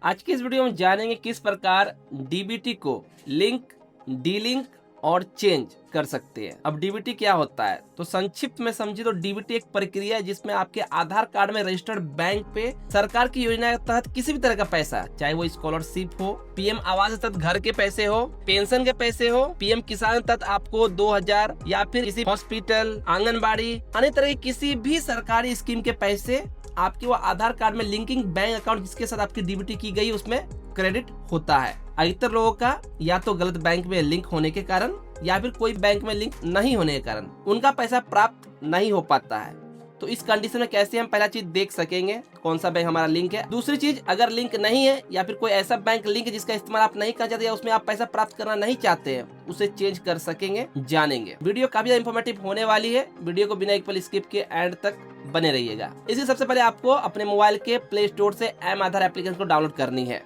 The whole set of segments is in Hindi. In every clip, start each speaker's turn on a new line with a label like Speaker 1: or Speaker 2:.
Speaker 1: आज की इस वीडियो में जानेंगे किस प्रकार डीबीटी को लिंक, डीलिंक और चेंज कर सकते हैं। अब डीबीटी क्या होता है तो संक्षिप्त में समझिए तो डीबीटी एक प्रक्रिया है जिसमें आपके आधार कार्ड में रजिस्टर्ड बैंक पे सरकार की योजना के तहत किसी भी तरह का पैसा, चाहे वो स्कॉलरशिप हो, पीएम आवास के तहत घर के पैसे हो, पेंशन के पैसे हो, पीएम किसान के तहत आपको 2000 या फिर किसी हॉस्पिटल, आंगनबाड़ी, अन्य तरह की किसी भी सरकारी स्कीम के पैसे आपके वो आधार कार्ड में लिंकिंग बैंक अकाउंट जिसके साथ आपकी डीबीटी की गई उसमें क्रेडिट होता है। अधिकतर लोगों का या तो गलत बैंक में लिंक होने के कारण या फिर कोई बैंक में लिंक नहीं होने के कारण उनका पैसा प्राप्त नहीं हो पाता है। तो इस कंडीशन में कैसे हम पहला चीज देख सकेंगे कौन सा बैंक हमारा लिंक है। दूसरी चीज, अगर लिंक नहीं है या फिर कोई ऐसा बैंक लिंक है जिसका इस्तेमाल आप नहीं करना चाहते या उसमें आप पैसा प्राप्त करना नहीं चाहते हैं, उसे चेंज कर सकेंगे, जानेंगे। वीडियो काफी इंफॉर्मेटिव होने वाली है, वीडियो को बिना एक पल स्किप के एंड तक बने रहिएगा। इसलिए सबसे पहले आपको अपने मोबाइल के प्ले स्टोर से एम आधार एप्लीकेशन को डाउनलोड करनी है।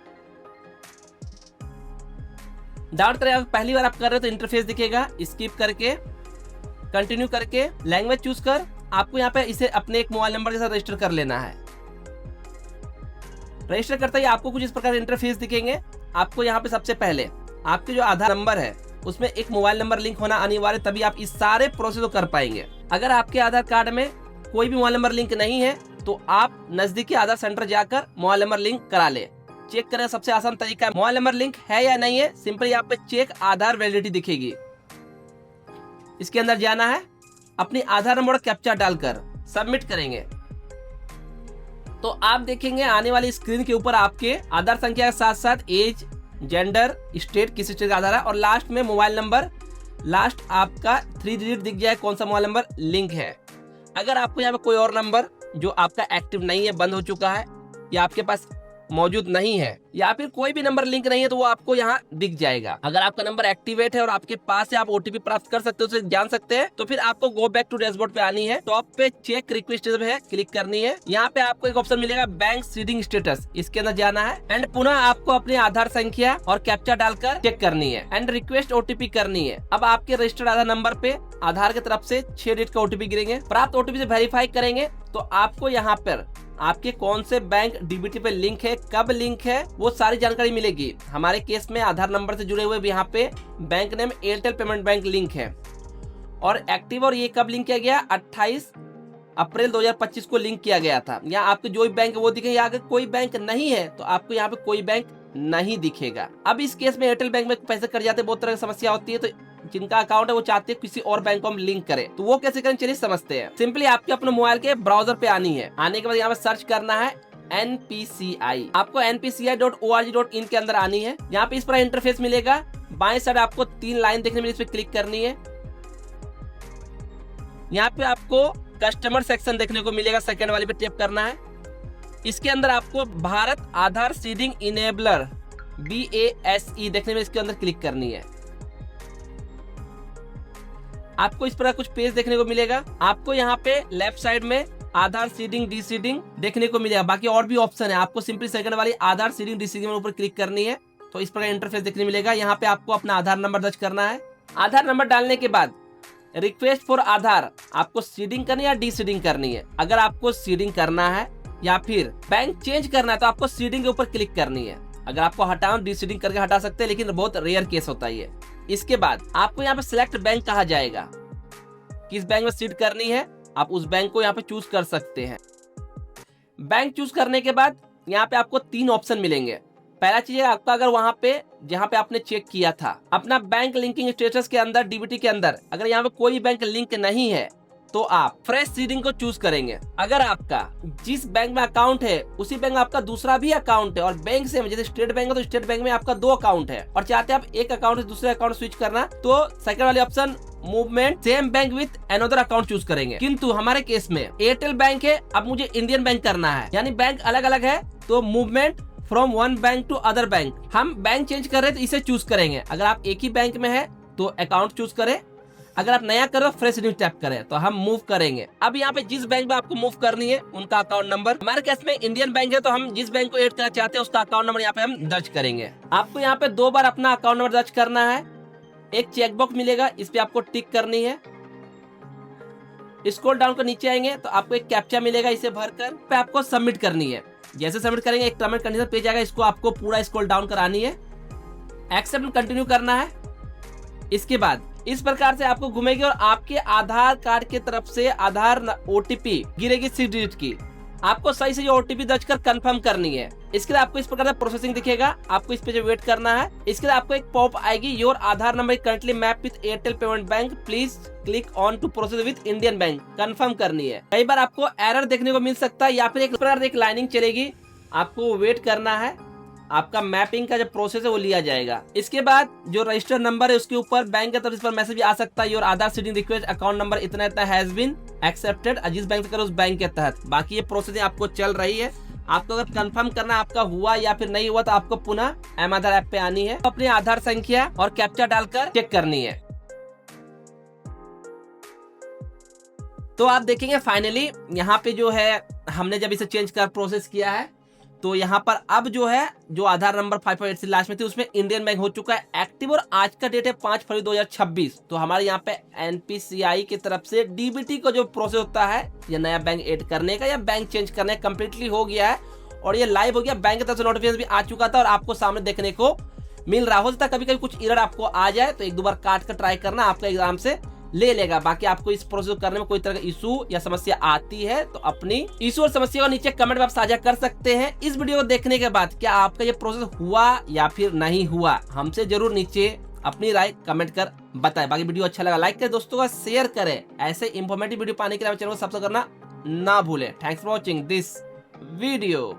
Speaker 1: डाउनलोड करें, पहली बार आप कर रहे हो तो इंटरफेस दिखेगा, स्किप करके कंटिन्यू करके लैंग्वेज चूज कर आपको यहाँ पे इसे अपने एक मोबाइल नंबर के साथ रजिस्टर कर लेना है। रजिस्टर करते ही आपको कुछ इस प्रकार इंटरफेस दिखेंगे। आपको यहाँ पे सबसे पहले आपके जो आधार नंबर है उसमें एक मोबाइल नंबर लिंक होना अनिवार्य, तभी आप इस सारे प्रोसेस को कर पाएंगे। अगर आपके आधार कार्ड में कोई भी मोबाइल नंबर लिंक नहीं है तो आप नजदीकी आधार सेंटर जाकर मोबाइल नंबर लिंक करा ले। चेक करने का सबसे आसान तरीका है, मोबाइल नंबर लिंक है या नहीं है, सिंपली यहाँ पे चेक आधार वैलिडिटी दिखेगी, इसके अंदर जाना है, अपनी आधार नंबर कैप्चा डालकर सबमिट करेंगे तो आप देखेंगे आने वाली स्क्रीन के ऊपर आपके आधार संख्या के साथ साथ एज, जेंडर, स्टेट, किस स्टेट का आधार है और लास्ट में मोबाइल नंबर, लास्ट आपका 3 डिजिट दिख जाए कौन सा मोबाइल नंबर लिंक है। अगर आपको यहाँ पे कोई और नंबर जो आपका एक्टिव नहीं है, बंद हो चुका है या आपके पास मौजूद नहीं है या फिर कोई भी नंबर लिंक नहीं है तो वो आपको यहाँ दिख जाएगा। अगर आपका नंबर एक्टिवेट है और आपके पास से आप ओटीपी प्राप्त कर सकते हो, उसे जान सकते हैं, तो फिर आपको गो बैक टू डैशबोर्ड पे आनी है। टॉप पे चेक रिक्वेस्ट है, क्लिक करनी है। यहाँ पे आपको एक ऑप्शन मिलेगा बैंक सीडिंग स्टेटस, इसके अंदर जाना है एंड पुनः आपको अपनी आधार संख्या और कैप्चा डालकर चेक करनी है एंड रिक्वेस्ट ओटीपी करनी है। अब आपके रजिस्टर्ड आधार नंबर पे आधार की तरफ से 6 डिजिट का ओटीपी गिरेंगे। प्राप्त ओटीपी से वेरीफाई करेंगे तो आपको यहाँ पर आपके कौन से बैंक डीबीटी पे लिंक है, कब लिंक है, वो सारी जानकारी मिलेगी। हमारे केस में आधार नंबर से जुड़े हुए यहाँ पे bank name Airtel payment bank link है और एक्टिव, और ये कब लिंक किया गया, 28 अप्रैल 2025 को लिंक किया गया था। यहाँ आपके जो भी बैंक वो दिखेगा। अगर कोई बैंक नहीं है तो आपको यहाँ पे कोई बैंक नहीं दिखेगा। अब इस केस में एयरटेल बैंक में पैसे कट जाते, बहुत तरह की समस्या होती है, तो जिनका अकाउंट है वो चाहते हैं किसी और बैंक को हम लिंक करें, तो वो कैसे करें चलिए समझते हैं। सिंपली आपके अपने मोबाइल के ब्राउजर पे आनी है। आने के बाद यहाँ पे सर्च करना है NPCI। आपको npci.org.in के अंदर आनी है। यहाँ पे इस पर इंटरफेस मिलेगा। बाएं साइड आपको 3 लाइन देखने मिलेगी, इस पर क्लिक करनी है। यहाँ पे आपको कस्टमर सेक्शन देखने को मिलेगा, सेकंड वाले पे टैप करना है। इसके अंदर आपको भारत आधार सीडिंग इनेबलर BASE देखने में, इसके अंदर क्लिक करनी है। आपको इस प्रकार कुछ पेज देखने को मिलेगा। आपको यहाँ पे लेफ्ट साइड में आधार सीडिंग डी सीडिंग देखने को मिलेगा। बाकी और भी ऑप्शन है, आपको सिंपली सेकंड वाली आधार सीडिंग डी सीडिंग ऊपर क्लिक करनी है तो इस प्रकार इंटरफेस देखने मिलेगा। यहाँ पे आपको अपना आधार नंबर दर्ज करना है। आधार नंबर डालने के बाद रिक्वेस्ट फॉर आधार, आपको सीडिंग करनी है या डी सीडिंग करनी है। अगर आपको सीडिंग करना है या फिर बैंक चेंज करना है तो आपको सीडिंग के ऊपर क्लिक करनी है। अगर आपको हटाओ डी सीडिंग करके हटा सकते हैं, लेकिन बहुत रेयर केस होता है ये। इसके बाद आपको यहाँ पे सिलेक्ट बैंक कहा जाएगा, किस बैंक में सीड करनी है, आप उस बैंक को यहाँ पे चूज कर सकते हैं। बैंक चूज करने के बाद यहाँ पे आपको 3 ऑप्शन मिलेंगे। पहला चीज है आपका, अगर वहां पे जहाँ पे आपने चेक किया था अपना बैंक लिंकिंग स्टेटस के अंदर डीबीटी के अंदर, अगर यहाँ पे कोई बैंक लिंक नहीं है तो आप फ्रेश सीडिंग को चूज करेंगे। अगर आपका जिस बैंक में अकाउंट है उसी बैंक में आपका दूसरा भी अकाउंट है और बैंक से जैसे स्टेट बैंक है तो स्टेट बैंक में आपका 2 अकाउंट है और चाहते हैं आप एक अकाउंट से दूसरे अकाउंट स्विच करना, तो सेकंड वाले option movement same bank with another account choose करेंगे। किंतु हमारे केस में एयरटेल बैंक है, अब मुझे इंडियन बैंक करना है, यानी बैंक अलग अलग है, तो movement from one bank to other bank, हम बैंक चेंज कर रहे हैं तो इसे चूज करेंगे। अगर आप एक ही बैंक में है तो अकाउंट चूज करें, अगर आप नया करो फ्रेश न्यू टैप करें तो हम मूव करेंगे। अब यहाँ पे जिस बैंक में आपको मूव करनी है उनका अकाउंट नंबर, हमारे केस में इंडियन बैंक है तो हम जिस बैंक को ऐड करना चाहते हैं उसका अकाउंट नंबर यहाँ पे हम दर्ज करेंगे। आपको यहाँ पे 2 बार अपना अकाउंट नंबर दर्ज करना है। एक चेकबॉक्स मिलेगा, इस पे आपको टिक करनी है। स्क्रॉल डाउन कर नीचे आएंगे तो आपको एक कैप्चा मिलेगा, इसे भरकर पे आपको सबमिट करनी है। जैसे सबमिट करेंगे एक टर्म एंड कंडीशन पेज आएगा, इसको आपको पूरा स्क्रॉल डाउन करानी है, एक्सेप्ट एंड कंटिन्यू करना है। इसके बाद इस प्रकार से आपको घूमेगी और आपके आधार कार्ड की तरफ से आधार ओटीपी गिरेगी 6 डिजिट की। आपको सही से ये ओटीपी दर्ज कर कंफर्म करनी है। इसके लिए आपको इस प्रकार से प्रोसेसिंग दिखेगा, आपको इस पे जो वेट करना है। इसके लिए आपको एक पॉप आएगी, your Aadhaar number currently map with Airtel payment bank, please click on to process with Indian bank, confirm करनी है। कई बार आपको एरर देखने को मिल सकता है या फिर एक प्रकार एक लाइनिंग चलेगी, आपको वेट करना है, आपका मैपिंग का जो प्रोसेस है वो लिया जाएगा। इसके बाद जो रजिस्टर नंबर है उसके ऊपर बैंक की तरफ से मैसेज भी आ सकता है, your Aadhaar seeding request account number इतना इतना हैज बीन एक्सेप्टेड, जिस बैंक से करो उस बैंक के तहत। बाकी ये प्रोसेसिंग आपको चल रही है। आपको अगर कंफर्म करना आपका हुआ या फिर नहीं हुआ तो आपको पुनः एम आधार ऐप पे आनी है, अपनी आधार संख्या और कैप्चा डालकर चेक करनी है। तो आप देखेंगे फाइनली यहाँ पे जो है हमने जब इसे चेंज कर प्रोसेस किया है तो यहाँ पर अब जो है जो आधार नंबर 558 से लास्ट में थी उसमें इंडियन बैंक हो चुका है एक्टिव, और आज का डेट है 5 फरवरी 2026। तो हमारे यहाँ पे एनपीसीआई की तरफ से डीबीटी का जो प्रोसेस होता है या नया बैंक ऐड करने का या बैंक चेंज करने का कम्प्लीटली हो गया है और ये लाइव हो गया। बैंक की तरफ से नोटिफिकेशन भी आ चुका था और आपको सामने देखने को मिल रहा। हो सकता है कभी कभी कुछ एरर आपको आ जाए तो एक दो बार काट कर ट्राई करना, आपका एग्जाम से ले लेगा। बाकी आपको इस प्रोसेस करने में कोई तरह का इशू या समस्या आती है तो अपनी इशू और समस्या को नीचे कमेंट में आप साझा कर सकते हैं। इस वीडियो को देखने के बाद क्या आपका ये प्रोसेस हुआ या फिर नहीं हुआ, हमसे जरूर नीचे अपनी राय कमेंट कर बताएं। बाकी वीडियो अच्छा लगा लाइक करें, दोस्तों का शेयर करें। ऐसे इंफॉर्मेटिव वीडियो पाने के लिए चैनल को सब्सक्राइब करना ना भूलें। Thanks for watching this video.